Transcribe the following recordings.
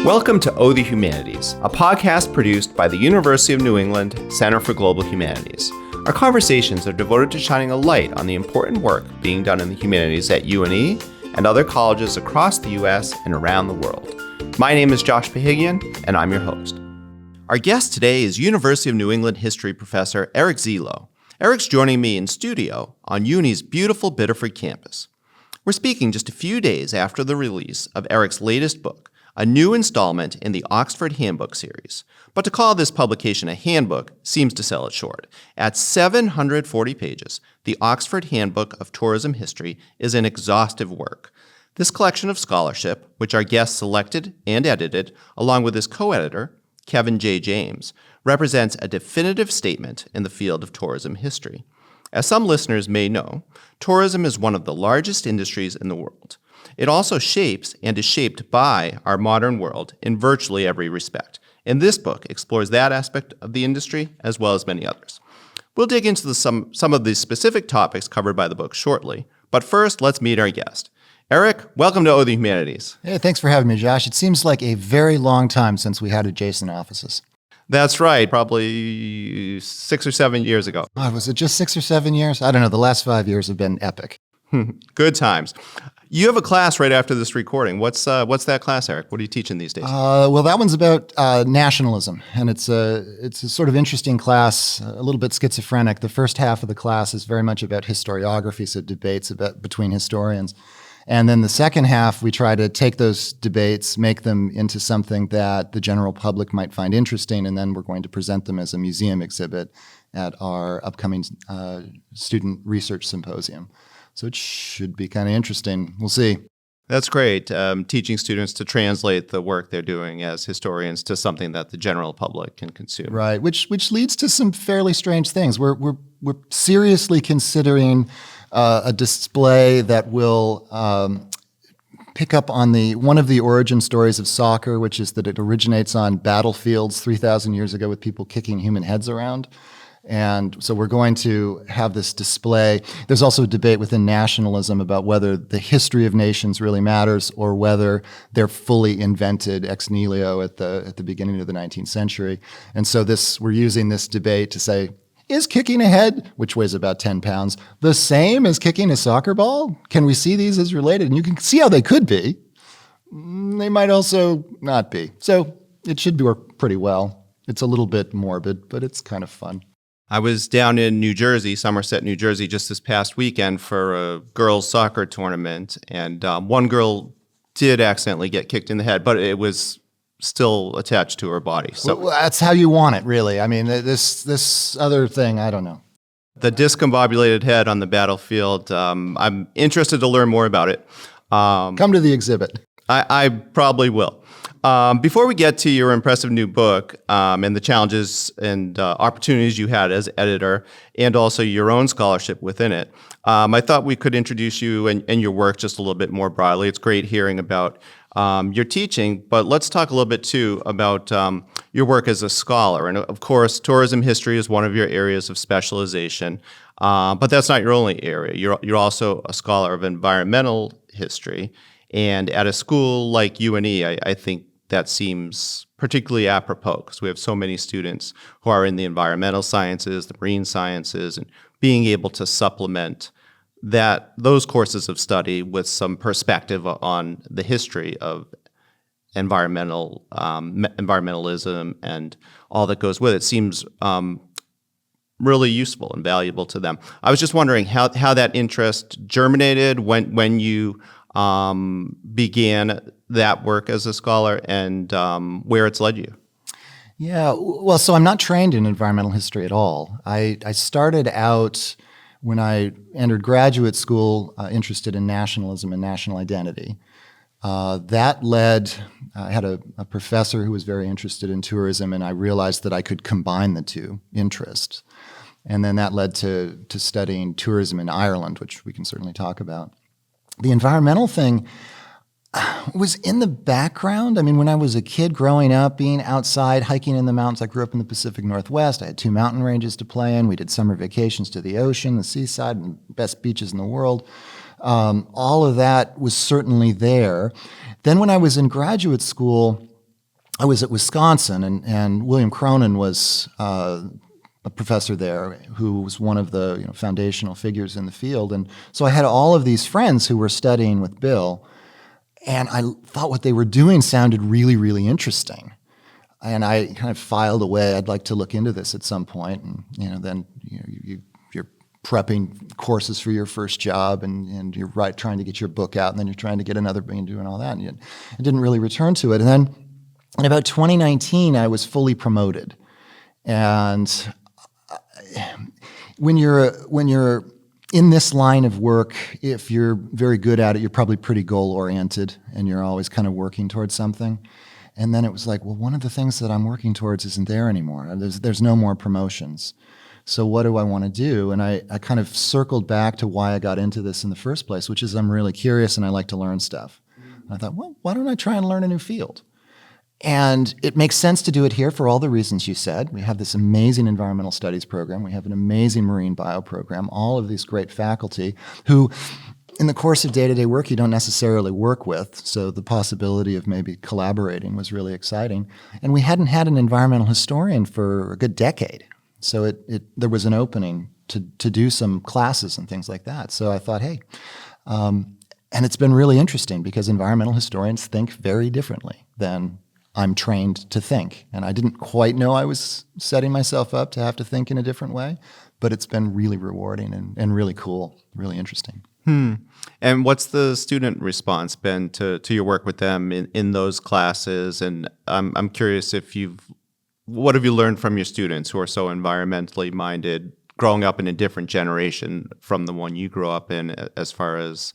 Welcome to Oh the Humanities, a podcast produced by the University of New England Center for Global Humanities. Our conversations are devoted to shining a light on the important work being done in the humanities at UNE and other colleges across the U.S. and around the world. My name is Josh Pahigian, and I'm your host. Our guest today is University of New England history professor Eric Zuelow. Eric's joining me in studio on UNE's beautiful Biddeford campus. We're speaking just a few days after the release of Eric's latest book, a new installment in the Oxford Handbook series. But to call this publication a handbook seems to sell it short. At 740 pages, the Oxford Handbook of Tourism History is an exhaustive work. This collection of scholarship, which our guest selected and edited, along with his co-editor, Kevin J. James, represents a definitive statement in the field of tourism history. As some listeners may know, tourism is one of the largest industries in the world. It also shapes and is shaped by our modern world in virtually every respect. And this book explores that aspect of the industry as well as many others. We'll dig into some of the specific topics covered by the book shortly. But first, let's meet our guest. Eric, welcome to Oh the Humanities. Hey, thanks for having me, Josh. It seems like a very long time since we had adjacent offices. That's right, probably 6 or 7 years ago. Oh, was it just 6 or 7 years? I don't know. The last 5 years have been epic. Good times. You have a class right after this recording. What's that class, Eric? What are you teaching these days? Well, that one's about nationalism, and it's a sort of interesting class, a little bit schizophrenic. The first half of the class is very much about historiography, so debates between historians. And then the second half, we try to take those debates, make them into something that the general public might find interesting, and then we're going to present them as a museum exhibit at our upcoming student research symposium. So it should be kind of interesting. We'll see. That's great. Teaching students to translate the work they're doing as historians to something that the general public can consume. Right, which leads to some fairly strange things. We're seriously considering a display that will pick up on one of the origin stories of soccer, which is that it originates on battlefields 3,000 years ago with people kicking human heads around. And so we're going to have this display. There's also a debate within nationalism about whether the history of nations really matters or whether they're fully invented ex nihilo at the beginning of the 19th century. And so we're using this debate to say, is kicking a head, which weighs about 10 pounds, the same as kicking a soccer ball? Can we see these as related? And you can see how they could be. They might also not be. So it should work pretty well. It's a little bit morbid, but it's kind of fun. I was down in New Jersey, Somerset, New Jersey, just this past weekend for a girls' soccer tournament, and one girl did accidentally get kicked in the head, but it was still attached to her body. So well, that's how you want it, really. I mean, this other thing, I don't know. The discombobulated head on the battlefield, I'm interested to learn more about it. Come to the exhibit. I probably will. Before we get to your impressive new book and the challenges and opportunities you had as editor and also your own scholarship within it, I thought we could introduce you and your work just a little bit more broadly. It's great hearing about your teaching, but let's talk a little bit too about your work as a scholar. And of course, tourism history is one of your areas of specialization, but that's not your only area. You're also a scholar of environmental history. And at a school like UNE, I think that seems particularly apropos because we have so many students who are in the environmental sciences, the marine sciences, and being able to supplement those courses of study with some perspective on the history of environmentalism and all that goes with it seems really useful and valuable to them. I was just wondering how that interest germinated when you began that work as a scholar and where it's led you. Yeah, well, so I'm not trained in environmental history at all. I started out when I entered graduate school interested in nationalism and national identity. That led, I had a professor who was very interested in tourism, and I realized that I could combine the two interests. And then that led to studying tourism in Ireland, which we can certainly talk about. The environmental thing was in the background. I mean, when I was a kid growing up, being outside, hiking in the mountains, I grew up in the Pacific Northwest. I had 2 mountain ranges to play in. We did summer vacations to the ocean, the seaside, and the best beaches in the world. All of that was certainly there. Then when I was in graduate school, I was at Wisconsin, and William Cronin was a professor there who was one of the foundational figures in the field. And so I had all of these friends who were studying with Bill, and I thought what they were doing sounded really, really interesting. And I kind of filed away, I'd like to look into this at some point. And then you're prepping courses for your first job, and you're trying to get your book out, and then you're trying to get another book and doing all that. And I didn't really return to it. And then in about 2019, I was fully promoted. And when you're in this line of work, if you're very good at it, you're probably pretty goal-oriented, and you're always kind of working towards something. And then it was like, well, one of the things that I'm working towards isn't there anymore. There's no more promotions. So what do I want to do? And I kind of circled back to why I got into this in the first place, which is I'm really curious and I like to learn stuff. And I thought, well, why don't I try and learn a new field? And it makes sense to do it here for all the reasons you said. We have this amazing environmental studies program. We have an amazing marine bio program, all of these great faculty who, in the course of day-to-day work, you don't necessarily work with. So the possibility of maybe collaborating was really exciting. And we hadn't had an environmental historian for a good decade. So there was an opening to do some classes and things like that. So I thought, hey, and it's been really interesting because environmental historians think very differently than I'm trained to think. And I didn't quite know I was setting myself up to have to think in a different way, but it's been really rewarding and really cool, really interesting. And what's the student response been to your work with them in those classes? And I'm curious what have you learned from your students who are so environmentally minded, growing up in a different generation from the one you grew up in, as far as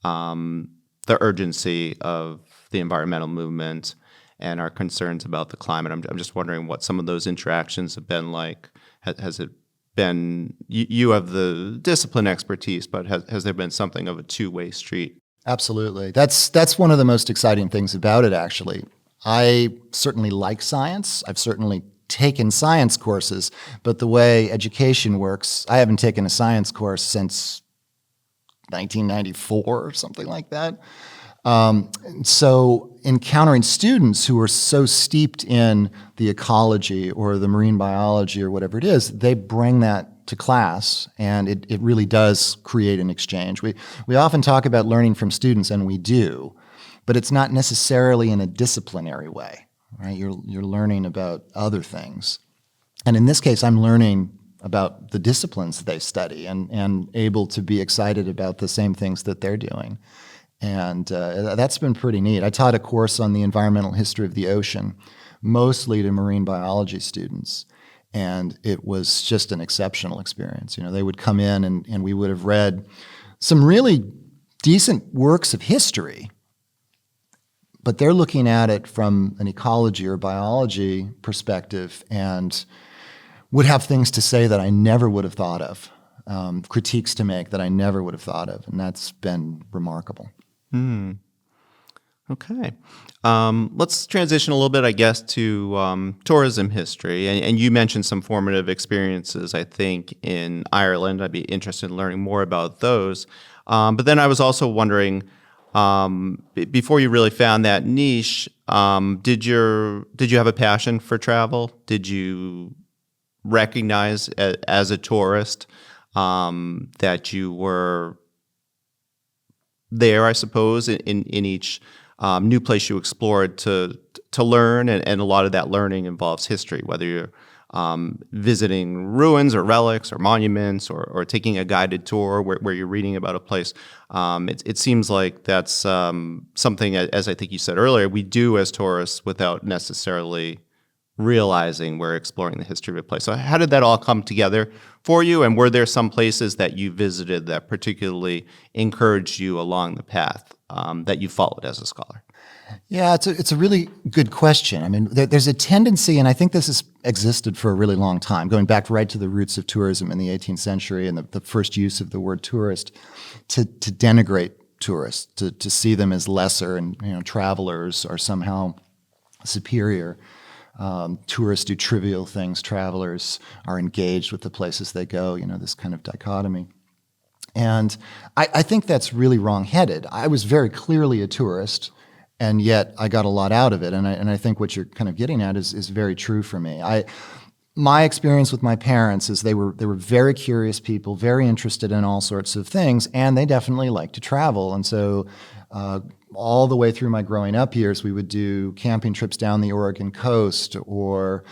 the urgency of the environmental movement and our concerns about the climate? I'm just wondering what some of those interactions have been like. Has it been, you have the discipline expertise, but has there been something of a two-way street? Absolutely. That's one of the most exciting things about it, actually. I certainly like science. I've certainly taken science courses, but the way education works, I haven't taken a science course since 1994 or something like that. So encountering students who are so steeped in the ecology or the marine biology or whatever it is, they bring that to class, and it really does create an exchange. We often talk about learning from students, and we do, but it's not necessarily in a disciplinary way, right? You're learning about other things. And in this case, I'm learning about the disciplines they study and able to be excited about the same things that they're doing. And that's been pretty neat. I taught a course on the environmental history of the ocean, mostly to marine biology students. And it was just an exceptional experience. They would come in and we would have read some really decent works of history, but they're looking at it from an ecology or biology perspective and would have things to say that I never would have thought of, critiques to make that I never would have thought of. And that's been remarkable. Okay. Let's transition a little bit, I guess, to tourism history. And you mentioned some formative experiences, I think, in Ireland. I'd be interested in learning more about those. But then I was also wondering, before you really found that niche, did you have a passion for travel? Did you recognize as a tourist that you were there, I suppose, in each new place you explored to learn, and a lot of that learning involves history, whether you're visiting ruins or relics or monuments or taking a guided tour where you're reading about a place. It seems like that's something, as I think you said earlier, we do as tourists without necessarily realizing we're exploring the history of a place. So how did that all come together for you? And were there some places that you visited that particularly encouraged you along the path that you followed as a scholar? Yeah, it's a really good question. I mean, there's a tendency, and I think this has existed for a really long time, going back right to the roots of tourism in the 18th century and the first use of the word tourist, to denigrate tourists, to see them as lesser, and travelers are somehow superior. Tourists do trivial things. Travelers are engaged with the places they go, this kind of dichotomy. And I think that's really wrong-headed. I was very clearly a tourist, and yet I got a lot out of it. And I think what you're kind of getting at is very true for me. My experience with my parents is they were very curious people, very interested in all sorts of things, and they definitely liked to travel. And so all the way through my growing up years, we would do camping trips down the Oregon coast, or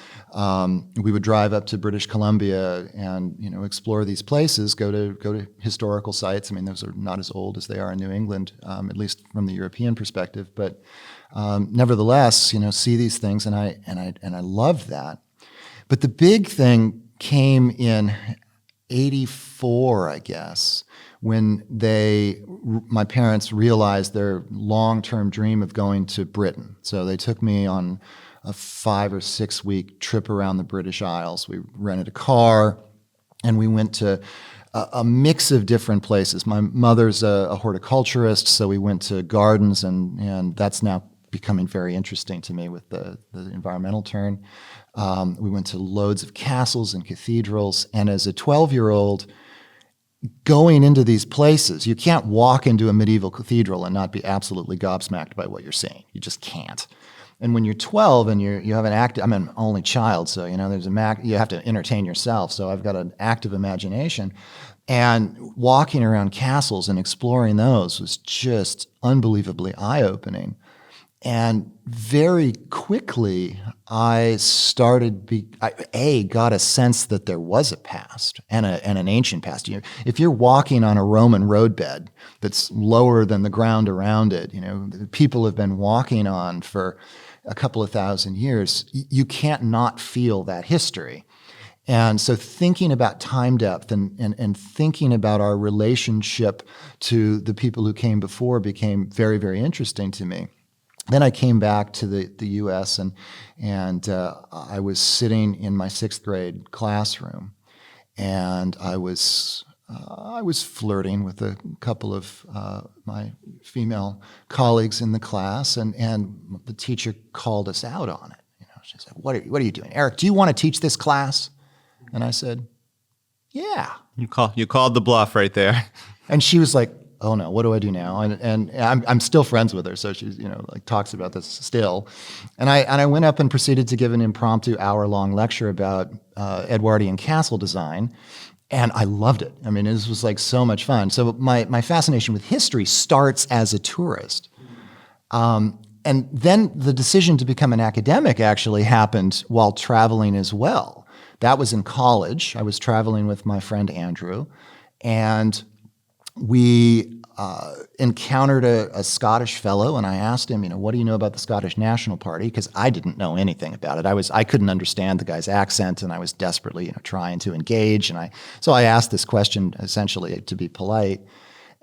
we would drive up to British Columbia and explore these places, go to historical sites. I mean, those are not as old as they are in New England, at least from the European perspective. But nevertheless, see these things, and I loved that. But the big thing came in '84, I guess, when my parents realized their long-term dream of going to Britain. So they took me on a 5 or 6 week trip around the British Isles. We rented a car, and we went to a mix of different places. My mother's a horticulturist, so we went to gardens, and that's now becoming very interesting to me with the environmental turn. We went to loads of castles and cathedrals, and as a 12-year-old, going into these places, you can't walk into a medieval cathedral and not be absolutely gobsmacked by what you're seeing. You just can't. And when you're 12 and you have I'm an only child, so you have to entertain yourself. So I've got an active imagination, and walking around castles and exploring those was just unbelievably eye-opening. And very quickly, I got a sense that there was a past and an ancient past. If you're walking on a Roman roadbed that's lower than the ground around it, people have been walking on for a couple of thousand years, you can't not feel that history. And so thinking about time depth and thinking about our relationship to the people who came before became very, very interesting to me. Then I came back to the U.S. and I was sitting in my 6th grade classroom, and I was flirting with a couple of my female colleagues in the class, and the teacher called us out on it. She said, "What are you doing, Eric? Do you want to teach this class?" And I said, "Yeah." You called the bluff right there. And she was like, "Oh no, what do I do now?" And I'm still friends with her, so she's talks about this still. And I went up and proceeded to give an impromptu hour-long lecture about Edwardian castle design, and I loved it. I mean, this was like so much fun. So my fascination with history starts as a tourist, and then the decision to become an academic actually happened while traveling as well. That was in college. I was traveling with my friend Andrew, and we encountered a Scottish fellow, and I asked him, what do you know about the Scottish National Party? Because I didn't know anything about it. I couldn't understand the guy's accent, and I was desperately trying to engage. So I asked this question essentially to be polite,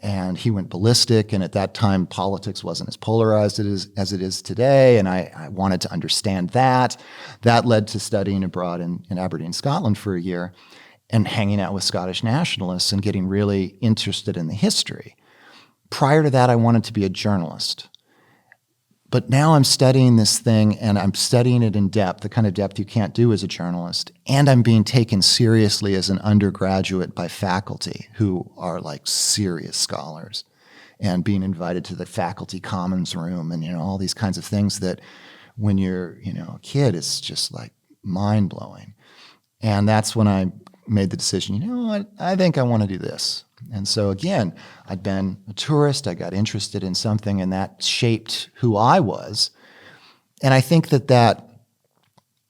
and he went ballistic. And at that time, politics wasn't as polarized as it is today, and I wanted to understand that. That led to studying abroad in Aberdeen, Scotland for a year, and hanging out with Scottish nationalists and getting really interested in the history. Prior to that, I wanted to be a journalist. But now I'm studying this thing, and I'm studying it in depth, the kind of depth you can't do as a journalist, and I'm being taken seriously as an undergraduate by faculty who are like serious scholars, and being invited to the faculty commons room and all these kinds of things that when you're a kid, it's just like mind-blowing. And that's when I made the decision, I think I want to do this. And so again, I'd been a tourist, I got interested in something, and that shaped who I was. And I think that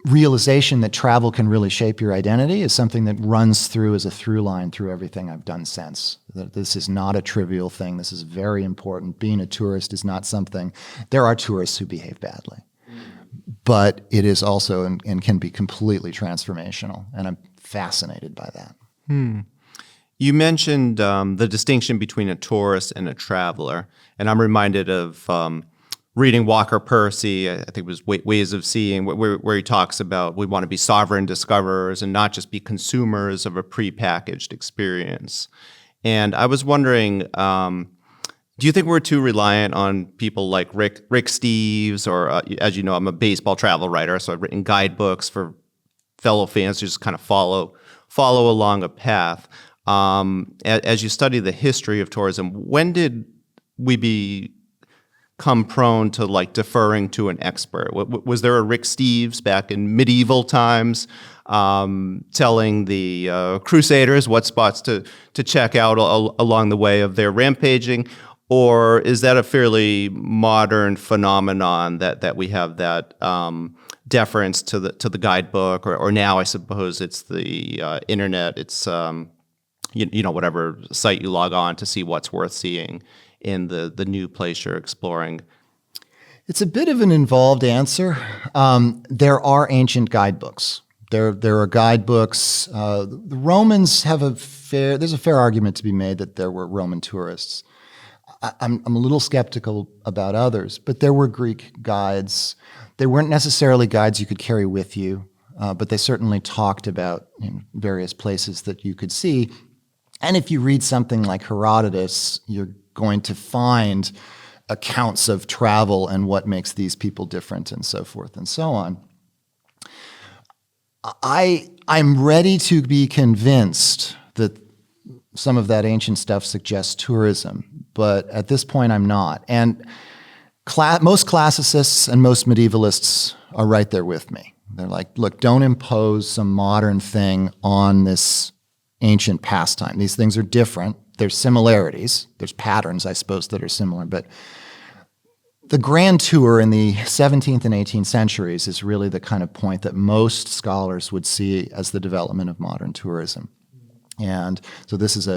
realization that travel can really shape your identity is something that runs through as a through line through everything I've done since. That this is not a trivial thing, this is very important. Being a tourist is not something, there are tourists who behave badly, but it is also and can be completely transformational, and I'm fascinated by that. You mentioned the distinction between a tourist and a traveler, and I'm reminded of reading Walker Percy, I think it was Ways of Seeing, where he talks about we want to be sovereign discoverers and not just be consumers of a prepackaged experience. And I was wondering, do you think we're too reliant on people like Rick Steves, or as you know, I'm a baseball travel writer, so I've written guidebooks for fellow fans to just kind of follow along a path. As you study the history of tourism, when did we come prone to like deferring to an expert? Was there a Rick Steves back in medieval times telling the Crusaders what spots to check out along the way of their rampaging? Or is that a fairly modern phenomenon that we have that deference to the guidebook, or now I suppose it's the internet, it's whatever site you log on to see what's worth seeing in the new place you're exploring? It's a bit of an involved answer. There are ancient guidebooks. There are guidebooks. The Romans have there's a fair argument to be made that there were Roman tourists. I'm a little skeptical about others, but there were Greek guides. They weren't necessarily guides you could carry with you, but they certainly talked about various places that you could see. And if you read something like Herodotus, you're going to find accounts of travel and what makes these people different and so forth and so on. I'm ready to be convinced that some of that ancient stuff suggests tourism, but at this point I'm not. And most classicists and most medievalists are right there with me. They're like, look, don't impose some modern thing on this ancient pastime. These things are different. There's similarities. There's patterns, I suppose, that are similar. But the grand tour in the 17th and 18th centuries is really the kind of point that most scholars would see as the development of modern tourism. And so this is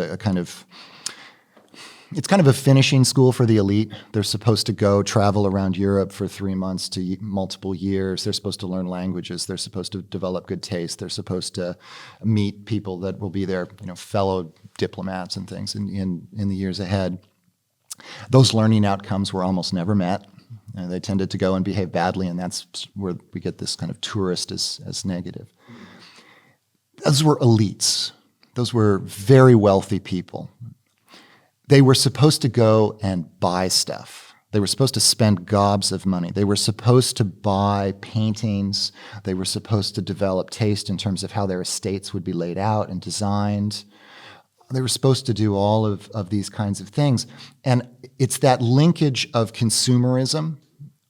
it's kind of a finishing school for the elite. They're supposed to go travel around Europe for 3 months to multiple years. They're supposed to learn languages. They're supposed to develop good taste. They're supposed to meet people that will be their fellow diplomats and things in the years ahead. Those learning outcomes were almost never met. They tended to go and behave badly, and that's where we get this kind of tourist as negative. Those were elites. Those were very wealthy people. They were supposed to go and buy stuff. They were supposed to spend gobs of money. They were supposed to buy paintings. They were supposed to develop taste in terms of how their estates would be laid out and designed. They were supposed to do all of these kinds of things. And it's that linkage of consumerism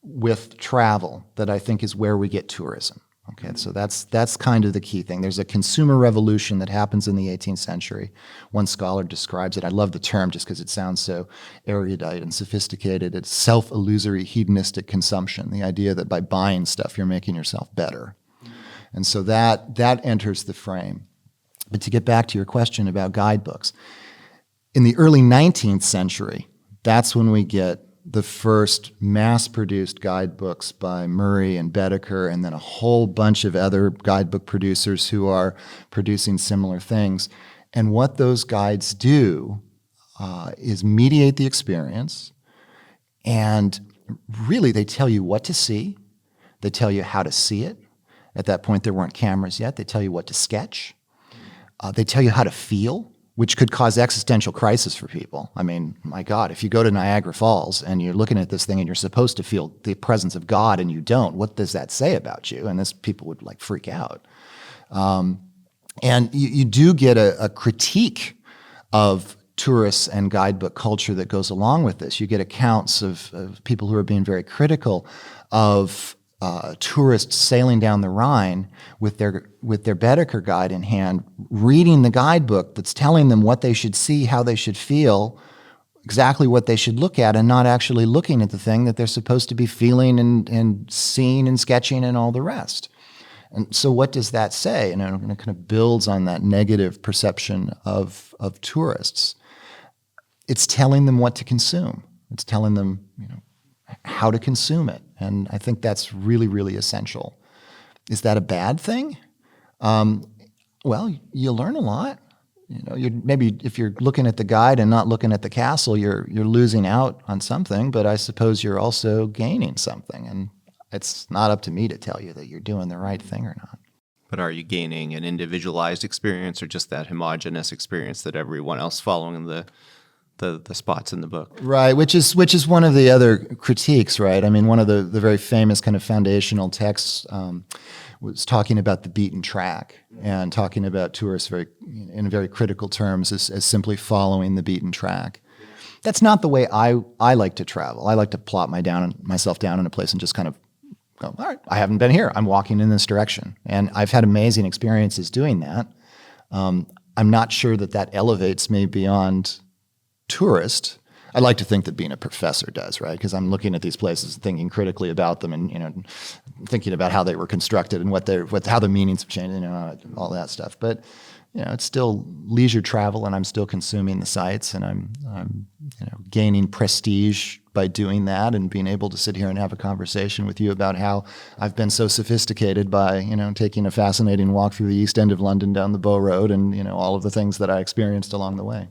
with travel that I think is where we get tourism. Okay, so that's kind of the key thing. There's a consumer revolution that happens in the 18th century. One scholar describes it. I love the term just because it sounds so erudite and sophisticated. It's self-illusory hedonistic consumption, the idea that by buying stuff, you're making yourself better. And so that enters the frame. But to get back to your question about guidebooks, in the early 19th century, that's when we get the first mass-produced guidebooks by Murray and Bedecker, and then a whole bunch of other guidebook producers who are producing similar things. And what those guides do is mediate the experience, and really they tell you what to see. They tell you how to see it. At that point, there weren't cameras yet. They tell you what to sketch. They tell you how to feel, which could cause existential crisis for people. I mean, my God, if you go to Niagara Falls and you're looking at this thing and you're supposed to feel the presence of God and you don't, what does that say about you? And this people would like freak out. And you do get a critique of tourists and guidebook culture that goes along with this. You get accounts of people who are being very critical of tourists sailing down the Rhine with their Bedecker guide in hand, reading the guidebook that's telling them what they should see, how they should feel, exactly what they should look at, and not actually looking at the thing that they're supposed to be feeling and seeing and sketching and all the rest. And so what does that say? And it kind of builds on that negative perception of tourists. It's telling them what to consume. It's telling them, how to consume it. And I think that's really, really essential. Is that a bad thing? Well, you learn a lot. Maybe if you're looking at the guide and not looking at the castle, you're losing out on something, but I suppose you're also gaining something. And it's not up to me to tell you that you're doing the right thing or not. But are you gaining an individualized experience or just that homogenous experience that everyone else following the spots in the book? Right, which is one of the other critiques, right? I mean, one of the very famous kind of foundational texts was talking about the beaten track and talking about tourists in very critical terms as simply following the beaten track. That's not the way I like to travel. I like to plop myself down in a place and just kind of go, all right, I haven't been here. I'm walking in this direction. And I've had amazing experiences doing that. I'm not sure that elevates me beyond tourist. I like to think that being a professor does, right? Because I'm looking at these places, thinking critically about them, and thinking about how they were constructed and how the meanings have changed, all that stuff. But it's still leisure travel, and I'm still consuming the sights, and I'm gaining prestige by doing that, and being able to sit here and have a conversation with you about how I've been so sophisticated by taking a fascinating walk through the East End of London down the Bow Road, and all of the things that I experienced along the way.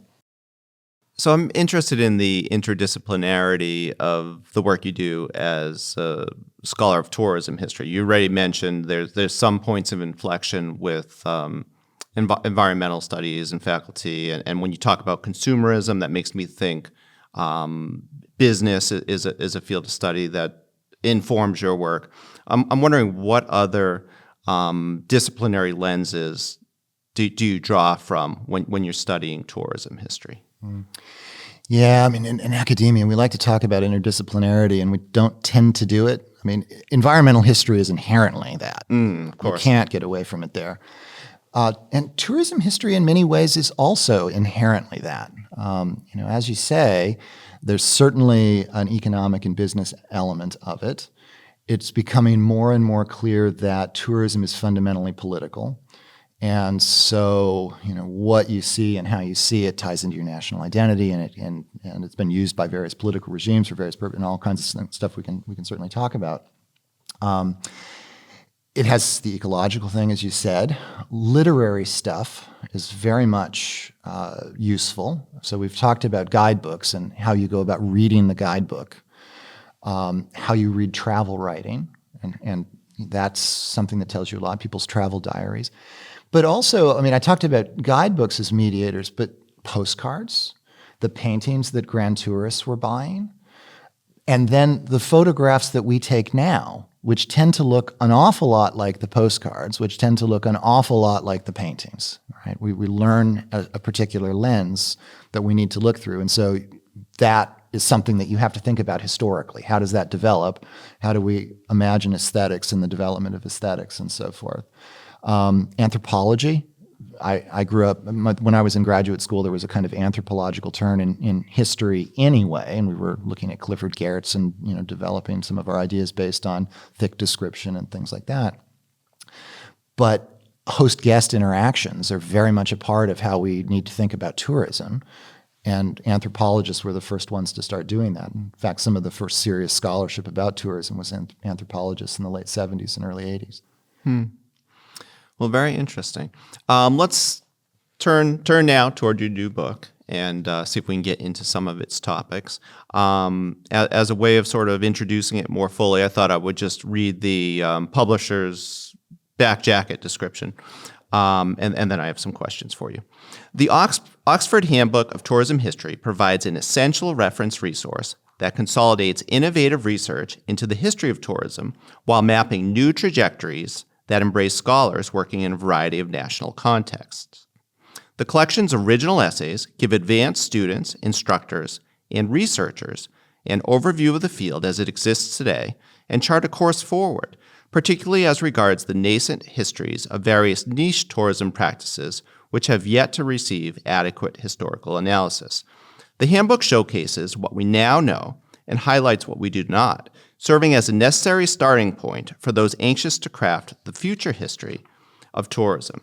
So I'm interested in the interdisciplinarity of the work you do as a scholar of tourism history. You already mentioned there's some points of inflection with environmental studies and faculty, and when you talk about consumerism, that makes me think business is a field of study that informs your work. I'm wondering what other disciplinary lenses do you draw from when you're studying tourism history? Yeah, I mean, in academia, we like to talk about interdisciplinarity, and we don't tend to do it. I mean, environmental history is inherently that. Of course. You can't get away from it there. And tourism history, in many ways, is also inherently that. As you say, there's certainly an economic and business element of it. It's becoming more and more clear that tourism is fundamentally political. And so, what you see and how you see it ties into your national identity, and it's been used by various political regimes for various purposes, and all kinds of stuff we can certainly talk about. It has the ecological thing, as you said. Literary stuff is very much useful. So we've talked about guidebooks and how you go about reading the guidebook, how you read travel writing, and that's something that tells you a lot. People's travel diaries. But also, I talked about guidebooks as mediators, but postcards, the paintings that grand tourists were buying, and then the photographs that we take now, which tend to look an awful lot like the postcards, which tend to look an awful lot like the paintings, right? We learn a particular lens that we need to look through. And so that is something that you have to think about historically. How does that develop? How do we imagine aesthetics and the development of aesthetics and so forth? Anthropology. I grew up, when I was in graduate school, there was a kind of anthropological turn in history anyway, and we were looking at Clifford Geertz and developing some of our ideas based on thick description and things like that. But host-guest interactions are very much a part of how we need to think about tourism, and anthropologists were the first ones to start doing that. In fact, some of the first serious scholarship about tourism was anthropologists in the late 70s and early 80s. Well, very interesting. Let's turn now toward your new book and see if we can get into some of its topics. As a way of sort of introducing it more fully, I thought I would just read the publisher's back jacket description, and then I have some questions for you. The Oxford Handbook of Tourism History provides an essential reference resource that consolidates innovative research into the history of tourism while mapping new trajectories that embrace scholars working in a variety of national contexts. The collection's original essays give advanced students, instructors, and researchers an overview of the field as it exists today and chart a course forward, particularly as regards the nascent histories of various niche tourism practices which have yet to receive adequate historical analysis. The handbook showcases what we now know and highlights what we do not, serving as a necessary starting point for those anxious to craft the future history of tourism.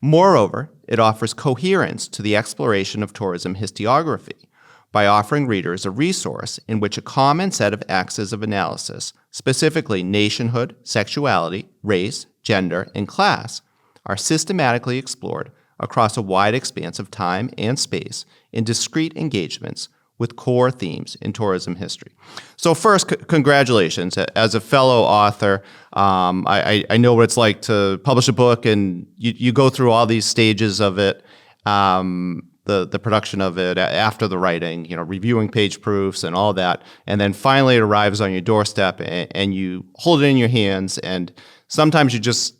Moreover, it offers coherence to the exploration of tourism historiography by offering readers a resource in which a common set of axes of analysis, specifically nationhood, sexuality, race, gender, and class, are systematically explored across a wide expanse of time and space in discrete engagements with core themes in tourism history. So first, congratulations. As a fellow author, I know what it's like to publish a book, and you go through all these stages of it, the production of it, after the writing, reviewing page proofs and all that, and then finally it arrives on your doorstep, and you hold it in your hands, and sometimes you're just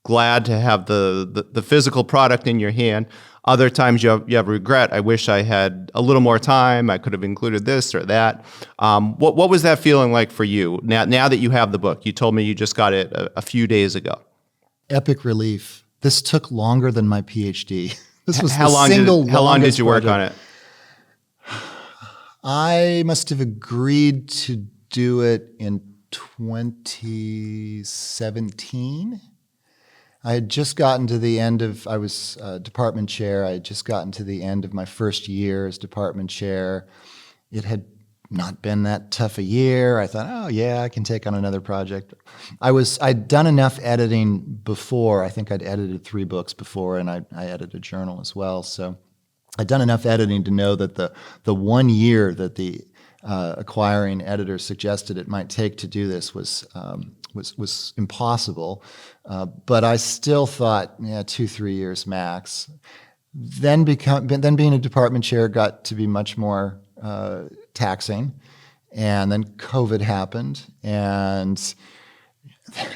glad to have the physical product in your hand. Other times you have regret. I wish I had a little more time. I could have included this or that. What was that feeling like for you? Now that you have the book, you told me you just got it a few days ago. Epic relief. This took longer than my PhD. This was How long did you work on it? I must have agreed to do it in 2017. I had just gotten to the end of, I was department chair. I had just gotten to the end of my first year as department chair. It had not been that tough a year. I thought, oh yeah, I can take on another project. I'd done enough editing before. I think I'd edited 3 books before, and I edited a journal as well. So I'd done enough editing to know that the 1 year that the acquiring editor suggested it might take to do this was impossible. But I still thought, 2-3 years max. Then being a department chair got to be much more taxing, and then COVID happened, and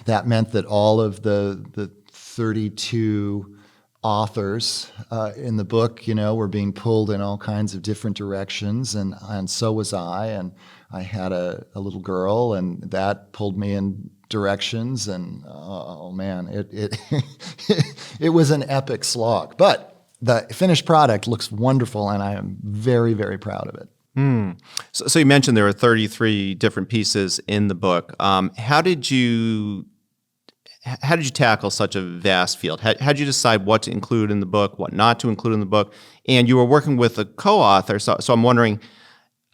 that meant that all of the 32 authors in the book, were being pulled in all kinds of different directions, and so was I. And I had a little girl, and that pulled me in directions. And oh man, it it was an epic slog. But the finished product looks wonderful, and I am very, very proud of it. So you mentioned there are 33 different pieces in the book. How did you tackle such a vast field? How did you decide what to include in the book, what not to include in the book? And you were working with a co-author, so I'm wondering,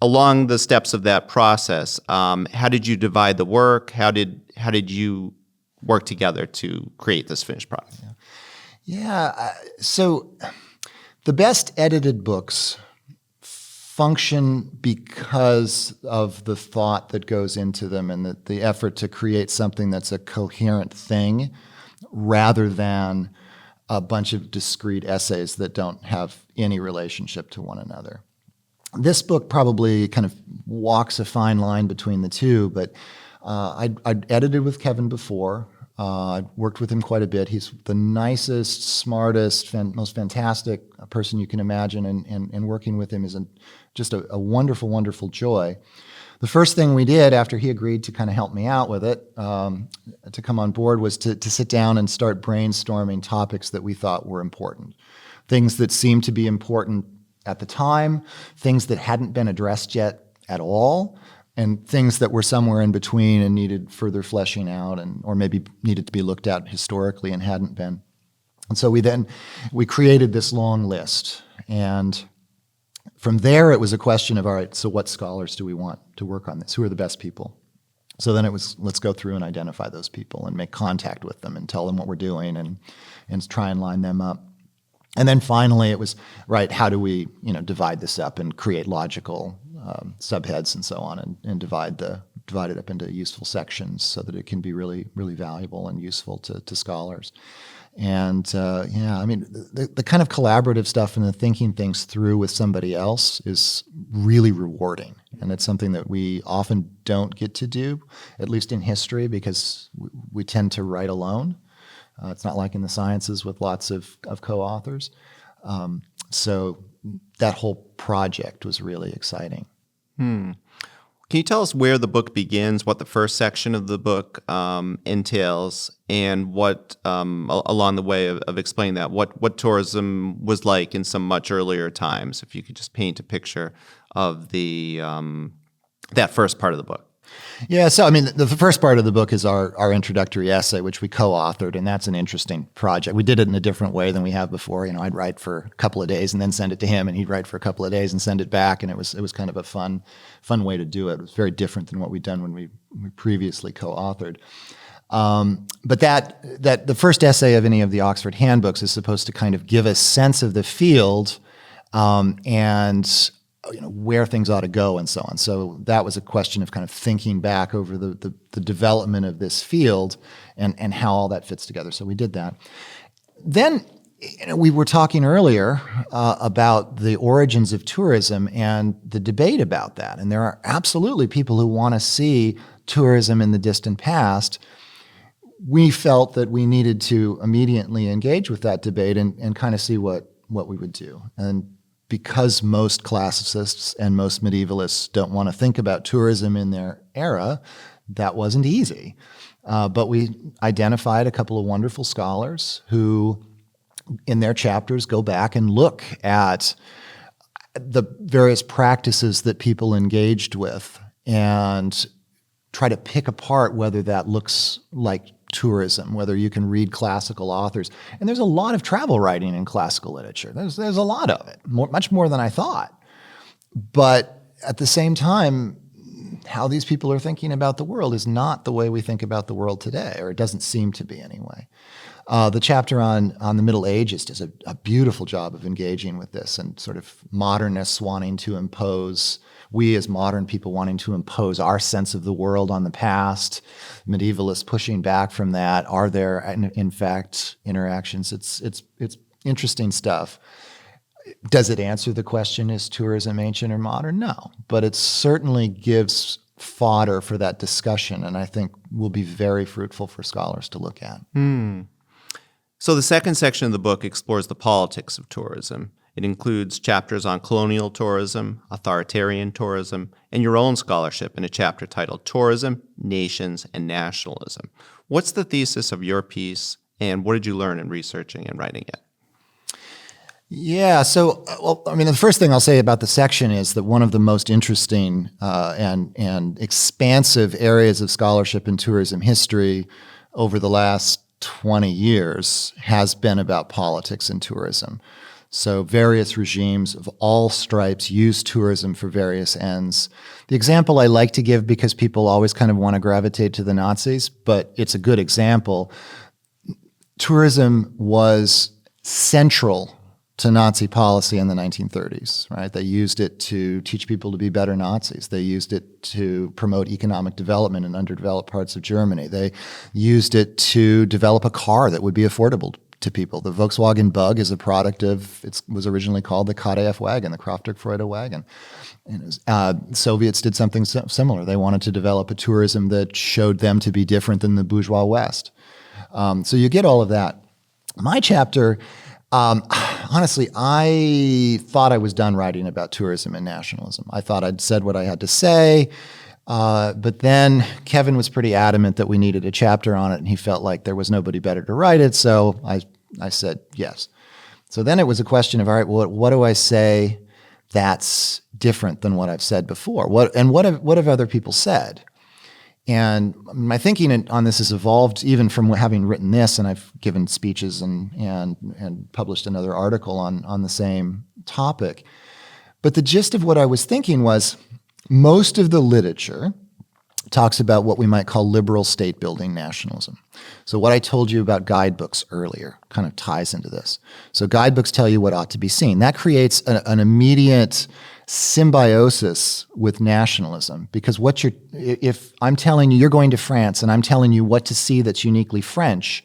along the steps of that process, how did you divide the work? How did you work together to create this finished product? So the best edited books function because of the thought that goes into them and the effort to create something that's a coherent thing rather than a bunch of discrete essays that don't have any relationship to one another. This book probably kind of walks a fine line between the two, but I'd edited with Kevin before. I'd worked with him quite a bit. He's the nicest, smartest, most fantastic person you can imagine, and working with him is just a wonderful, wonderful joy. The first thing we did after he agreed to kind of help me out with it, to come on board, was to sit down and start brainstorming topics that we thought were important, things that seemed to be important at the time, things that hadn't been addressed yet at all, and things that were somewhere in between and needed further fleshing out, or maybe needed to be looked at historically and hadn't been. And so we created this long list, and from there it was a question of, all right, so what scholars do we want to work on this? Who are the best people? So then it was, let's go through and identify those people and make contact with them and tell them what we're doing and try and line them up. And then finally it was, right, how do we divide this up and create logical subheads and so on, and divide it up into useful sections so that it can be really, really valuable and useful to scholars. And the kind of collaborative stuff and the thinking things through with somebody else is really rewarding. And it's something that we often don't get to do, at least in history, because we tend to write alone. It's not like in the sciences with lots of co-authors. So that whole project was really exciting. Can you tell us where the book begins, what the first section of the book entails, and what, along the way of explaining that, what tourism was like in some much earlier times? If you could just paint a picture of that first part of the book. Yeah, so the first part of the book is our introductory essay, which we co-authored, and that's an interesting project. We did it in a different way than we have before. I'd write for a couple of days and then send it to him, and he'd write for a couple of days and send it back, and it was kind of a fun way to do it. It was very different than what we'd done when we previously co-authored. But that the first essay of any of the Oxford handbooks is supposed to kind of give a sense of the field and where things ought to go and so on. So that was a question of kind of thinking back over the development of this field and how all that fits together. So we did that. Then we were talking earlier about the origins of tourism and the debate about that. And there are absolutely people who want to see tourism in the distant past. We felt that we needed to immediately engage with that debate and kind of see what what we would do. And because most classicists and most medievalists don't want to think about tourism in their era, that wasn't easy. But we identified a couple of wonderful scholars who, in their chapters, go back and look at the various practices that people engaged with and try to pick apart whether that looks like tourism, whether you can read classical authors. And there's a lot of travel writing in classical literature. There's a lot of it, much more than I thought. But at the same time, how these people are thinking about the world is not the way we think about the world today, or it doesn't seem to be anyway. The chapter on the Middle Ages does a beautiful job of engaging with this and sort of modernists wanting to impose, we as modern people wanting to impose our sense of the world on the past, medievalists pushing back from that. Are there, in fact, interactions? It's interesting stuff. Does it answer the question, is tourism ancient or modern? No, but it certainly gives fodder for that discussion, and I think will be very fruitful for scholars to look at. So the second section of the book explores the politics of tourism. It includes chapters on colonial tourism, authoritarian tourism, and your own scholarship in a chapter titled Tourism, Nations, and Nationalism. What's the thesis of your piece, and what did you learn in researching and writing it? Yeah, so, the first thing I'll say about the section is that one of the most interesting and expansive areas of scholarship in tourism history over the last 20 years has been about politics in tourism. So various regimes of all stripes use tourism for various ends. The example I like to give, because people always kind of want to gravitate to the Nazis, but it's a good example, tourism was central to Nazi policy in the 1930s, right? They used it to teach people to be better Nazis. They used it to promote economic development in underdeveloped parts of Germany. They used it to develop a car that would be affordable to people. The Volkswagen Bug is a product of, it was originally called the KDF wagon, the Kraftwerk-Freude wagon. And Soviets did something similar. They wanted to develop a tourism that showed them to be different than the bourgeois West. So you get all of that. My chapter, honestly, I thought I was done writing about tourism and nationalism. I thought I'd said what I had to say, but then Kevin was pretty adamant that we needed a chapter on it, and he felt like there was nobody better to write it, so I said yes. So then it was a question of, all right, well, what do I say that's different than what I've said before? What have other people said? And my thinking on this has evolved even from having written this, and I've given speeches and published another article on the same topic. But the gist of what I was thinking was, most of the literature talks about what we might call liberal state-building nationalism. So what I told you about guidebooks earlier kind of ties into this. So guidebooks tell you what ought to be seen. That creates an immediate symbiosis with nationalism, because if I'm telling you you're going to France and I'm telling you what to see that's uniquely French,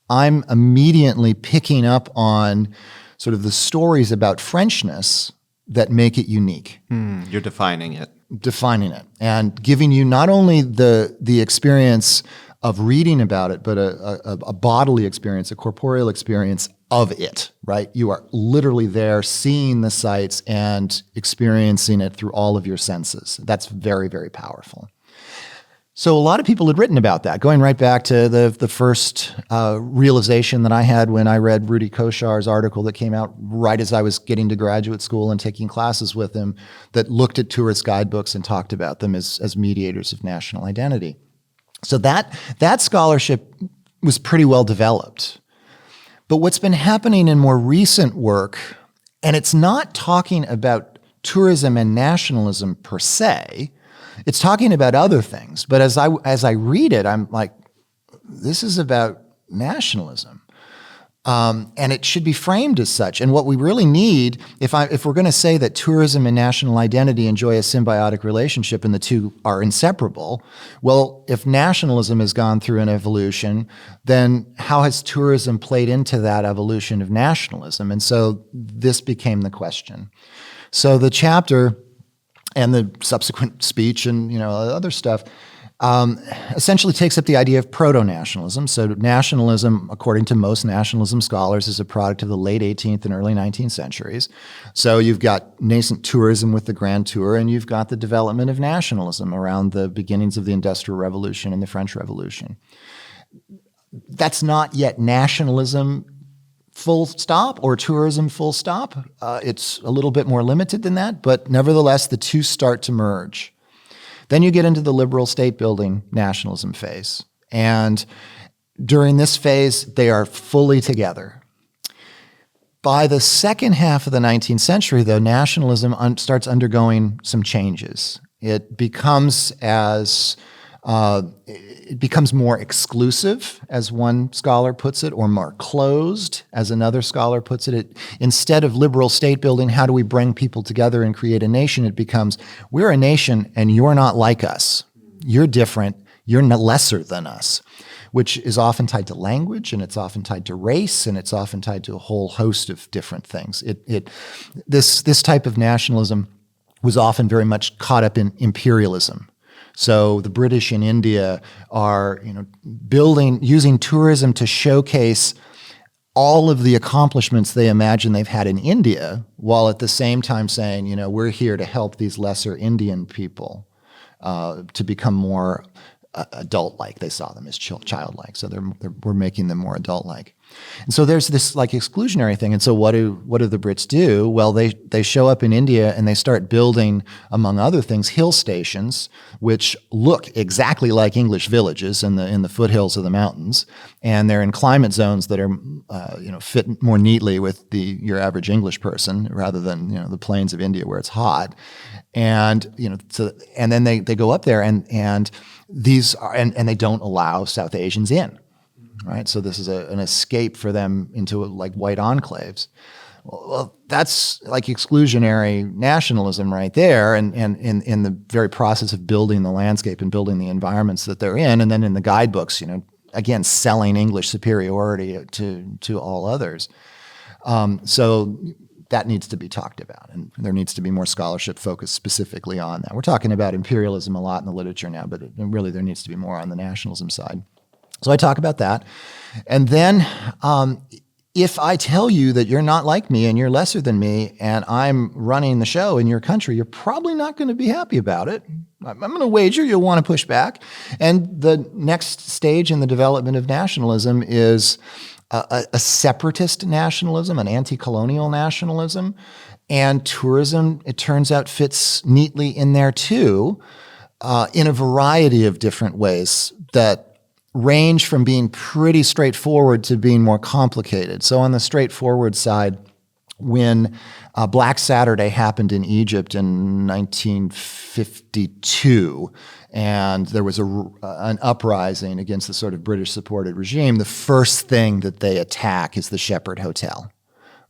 I'm immediately picking up on sort of the stories about Frenchness that make it unique. You're defining it. Defining it and giving you not only the experience of reading about it, but a bodily experience, a corporeal experience of it, right? You are literally there seeing the sights and experiencing it through all of your senses. That's very, very powerful. So a lot of people had written about that, going right back to the first realization that I had when I read Rudy Koshar's article that came out right as I was getting to graduate school and taking classes with him that looked at tourist guidebooks and talked about them as mediators of national identity. So that scholarship was pretty well developed. But what's been happening in more recent work, and it's not talking about tourism and nationalism per se, it's talking about other things. But as I read it, I'm like, this is about nationalism. And it should be framed as such. And what we really need, if we're going to say that tourism and national identity enjoy a symbiotic relationship and the two are inseparable, well, if nationalism has gone through an evolution, then how has tourism played into that evolution of nationalism? And so this became the question. So the chapter and the subsequent speech and other stuff essentially takes up the idea of proto-nationalism. So nationalism, according to most nationalism scholars, is a product of the late 18th and early 19th centuries. So you've got nascent tourism with the Grand Tour, and you've got the development of nationalism around the beginnings of the Industrial Revolution and the French Revolution. That's not yet nationalism full stop or tourism full stop. It's a little bit more limited than that, but nevertheless, the two start to merge. Then you get into the liberal state-building nationalism phase. And during this phase, they are fully together. By the second half of the 19th century, though, nationalism starts undergoing some changes. It becomes more exclusive, as one scholar puts it, or more closed, as another scholar puts it. Instead of liberal state building, how do we bring people together and create a nation? It becomes, we're a nation and you're not like us. You're different. You're lesser than us, which is often tied to language, and it's often tied to race, and it's often tied to a whole host of different things. This type of nationalism was often very much caught up in imperialism. So the British in India are, using tourism to showcase all of the accomplishments they imagine they've had in India, while at the same time saying, we're here to help these lesser Indian people to become more adult-like. They saw them as childlike, so we're making them more adult-like. And so there's this exclusionary thing. And so what do the Brits do? Well, they show up in India and they start building, among other things, hill stations, which look exactly like English villages in the foothills of the mountains, and they're in climate zones that are fit more neatly with your average English person rather than the plains of India where it's hot. And and then they go up there and these are and they don't allow South Asians in. Right, so this is an escape for them into white enclaves. Well, that's like exclusionary nationalism right there, and in the very process of building the landscape and building the environments that they're in, and then in the guidebooks, again selling English superiority to all others. So that needs to be talked about, and there needs to be more scholarship focused specifically on that. We're talking about imperialism a lot in the literature now, but really there needs to be more on the nationalism side. So I talk about that. And then if I tell you that you're not like me and you're lesser than me and I'm running the show in your country, you're probably not going to be happy about it. I'm going to wager you'll want to push back. And the next stage in the development of nationalism is a separatist nationalism, an anti-colonial nationalism. And tourism, it turns out, fits neatly in there too, in a variety of different ways that range from being pretty straightforward to being more complicated. So on the straightforward side, when Black Saturday happened in Egypt in 1952, and there was an uprising against the sort of British-supported regime, the first thing that they attack is the Shepherd Hotel.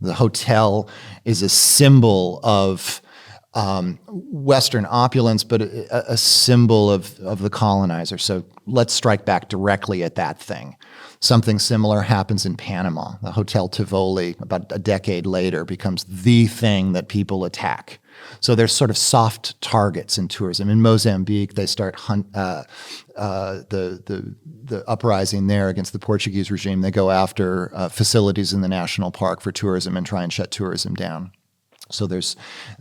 The hotel is a symbol of Western opulence, but a symbol of the colonizer. So let's strike back directly at that thing. Something similar happens in Panama. The Hotel Tivoli, about a decade later, becomes the thing that people attack. So there's sort of soft targets in tourism. In Mozambique, they start the uprising there against the Portuguese regime. They go after facilities in the national park for tourism and try and shut tourism down. So there's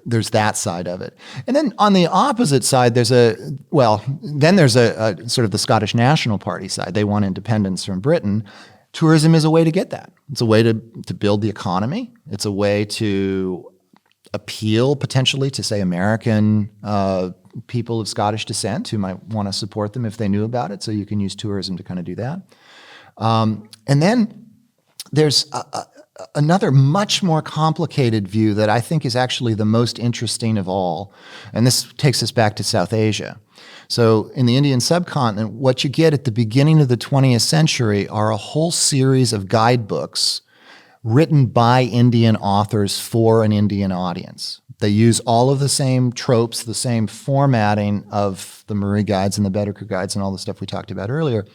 that side of it. And then on the opposite side, there's a sort of the Scottish National Party side. They want independence from Britain. Tourism is a way to get that. It's a way to build the economy. It's a way to appeal potentially to, say, American people of Scottish descent who might want to support them if they knew about it. So you can use tourism to kind of do that. And then there's another much more complicated view that I think is actually the most interesting of all, and this takes us back to South Asia. So in the Indian subcontinent, what you get at the beginning of the 20th century are a whole series of guidebooks written by Indian authors for an Indian audience. They use all of the same tropes, the same formatting of the Murray guides and the Baedeker guides and all the stuff we talked about earlier.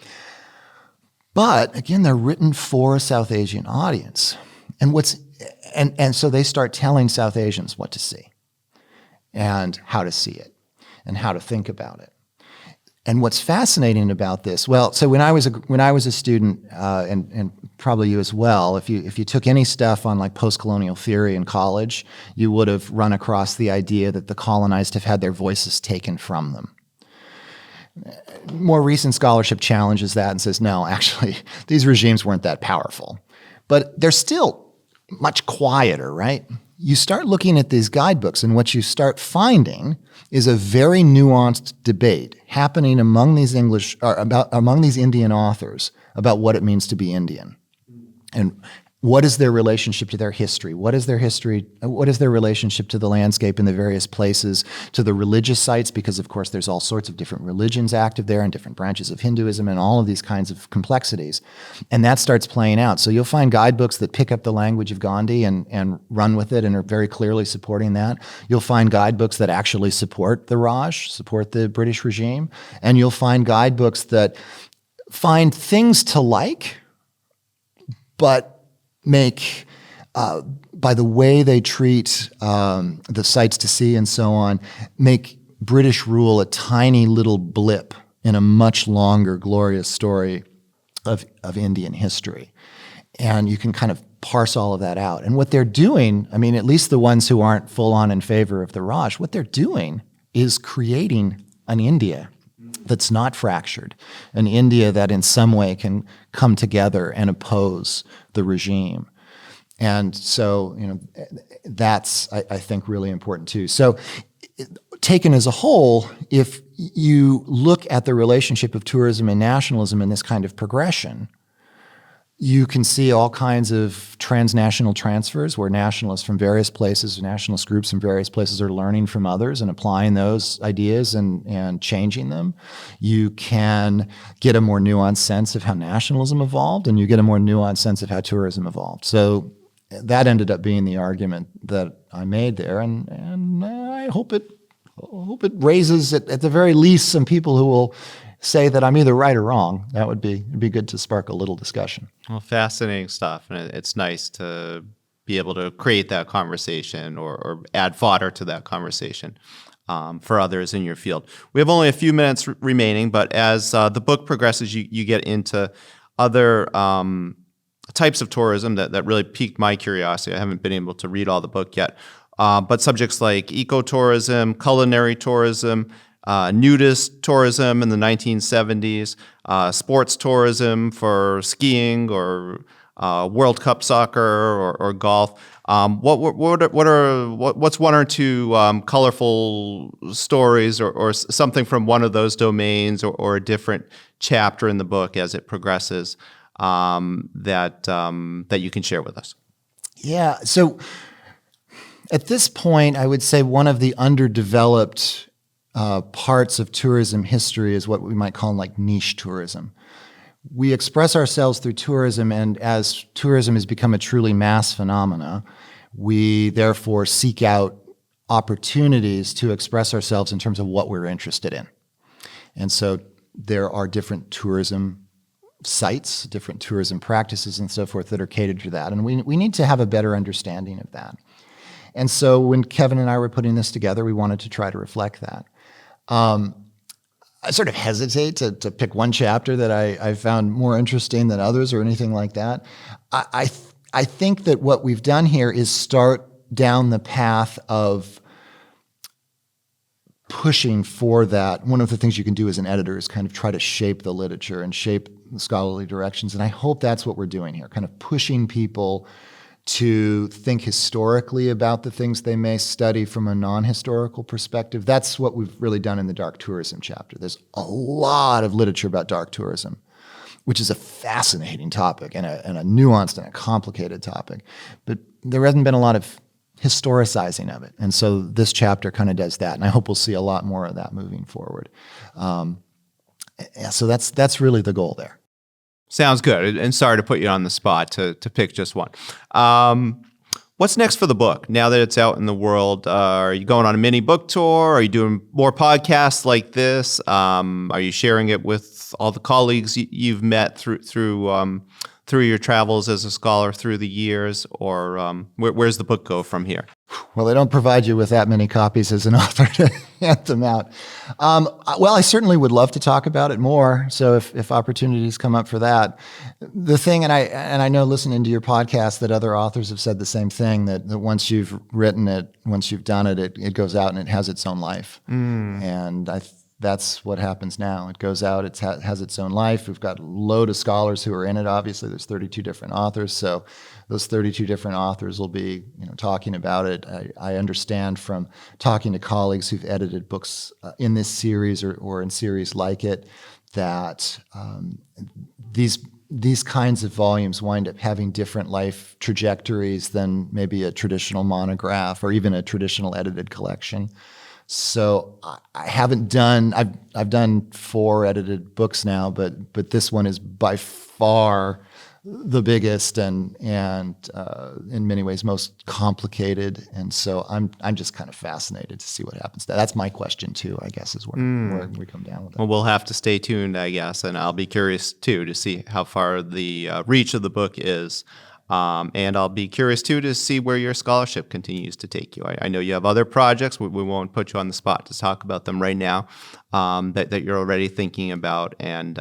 But again, they're written for a South Asian audience. And so they start telling South Asians what to see and how to see it and how to think about it. And what's fascinating about this, well, so when I was a student, and probably you as well, if you took any stuff on like post-colonial theory in college, you would have run across the idea that the colonized have had their voices taken from them. More recent scholarship challenges that and says, no, actually, these regimes weren't that powerful. But they're still much quieter, right? You start looking at these guidebooks, and what you start finding is a very nuanced debate happening among these Indian authors about what it means to be Indian. And what is their relationship to their history? What is their history? What is their relationship to the landscape in the various places, to the religious sites? Because, of course, there's all sorts of different religions active there and different branches of Hinduism and all of these kinds of complexities. And that starts playing out. So you'll find guidebooks that pick up the language of Gandhi and run with it and are very clearly supporting that. You'll find guidebooks that actually support the Raj, support the British regime. And you'll find guidebooks that find things to like, but make, by the way they treat the sights to see and so on, make British rule a tiny little blip in a much longer, glorious story of Indian history. And you can kind of parse all of that out. And what they're doing, I mean, at least the ones who aren't full on in favor of the Raj, what they're doing is creating an India that's not fractured, an India that in some way can come together and oppose the regime. And so, that's, I think, really important too. So taken as a whole, if you look at the relationship of tourism and nationalism in this kind of progression, you can see all kinds of transnational transfers where nationalists from various places, nationalist groups from various places are learning from others and applying those ideas and changing them. You can get a more nuanced sense of how nationalism evolved, and you get a more nuanced sense of how tourism evolved. So that ended up being the argument that I made there, and I hope it raises, at the very least, some people who will say that I'm either right or wrong. That would be good to spark a little discussion. Well, fascinating stuff, and it's nice to be able to create that conversation or add fodder to that conversation for others in your field. We have only a few minutes remaining, but as the book progresses, you get into other types of tourism that really piqued my curiosity. I haven't been able to read all the book yet, but subjects like ecotourism, culinary tourism, nudist tourism in the 1970s, sports tourism for skiing or World Cup soccer or golf. What's one or two colorful stories or something from one of those domains or a different chapter in the book as it progresses that you can share with us? Yeah. So at this point, I would say one of the underdeveloped parts of tourism history is what we might call like niche tourism. We express ourselves through tourism, and as tourism has become a truly mass phenomena, we therefore seek out opportunities to express ourselves in terms of what we're interested in. And so there are different tourism sites, different tourism practices and so forth that are catered to that. And we need to have a better understanding of that. And so when Kevin and I were putting this together, we wanted to try to reflect that. I sort of hesitate to pick one chapter that I found more interesting than others or anything like that. I think that what we've done here is start down the path of pushing for that. One of the things you can do as an editor is kind of try to shape the literature and shape the scholarly directions. And I hope that's what we're doing here, kind of pushing people to think historically about the things they may study from a non-historical perspective. That's what we've really done in the dark tourism chapter. There's a lot of literature about dark tourism, which is a fascinating topic and a nuanced and a complicated topic. But there hasn't been a lot of historicizing of it. And so this chapter kind of does that. And I hope we'll see a lot more of that moving forward. So that's really the goal there. Sounds good. And sorry to put you on the spot to pick just one. What's next for the book now that it's out in the world? Are you going on a mini book tour? Are you doing more podcasts like this? Are you sharing it with all the colleagues you've met through your travels as a scholar through the years? Or where's the book go from here? Well, they don't provide you with that many copies as an author to hand them out. Well, I certainly would love to talk about it more. So if opportunities come up for that, the thing, and I know listening to your podcast that other authors have said the same thing, that once you've written it, once you've done it, it goes out and it has its own life. And that's what happens now. It goes out, it has its own life. We've got a load of scholars who are in it. Obviously, there's 32 different authors. So those 32 different authors will be, talking about it. I understand from talking to colleagues who've edited books in this series or in series like it that these kinds of volumes wind up having different life trajectories than maybe a traditional monograph or even a traditional edited collection. So I haven't done. I've done 4 edited books now, but this one is by far the biggest and in many ways most complicated. And so I'm just kind of fascinated to see what happens. That's my question too, I guess, is where we come down with it. Well, we'll have to stay tuned, I guess, and I'll be curious too to see how far the reach of the book is. And I'll be curious, too, to see where your scholarship continues to take you. I know you have other projects. We won't put you on the spot to talk about them right now that you're already thinking about. And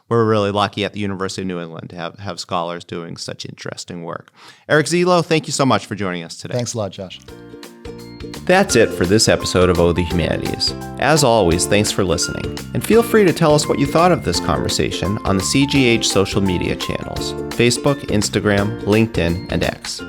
we're really lucky at the University of New England to have scholars doing such interesting work. Eric Zuelow, thank you so much for joining us today. Thanks a lot, Josh. That's it for this episode of Oh, the Humanities. As always, thanks for listening. And feel free to tell us what you thought of this conversation on the CGH social media channels: Facebook, Instagram, LinkedIn, and X.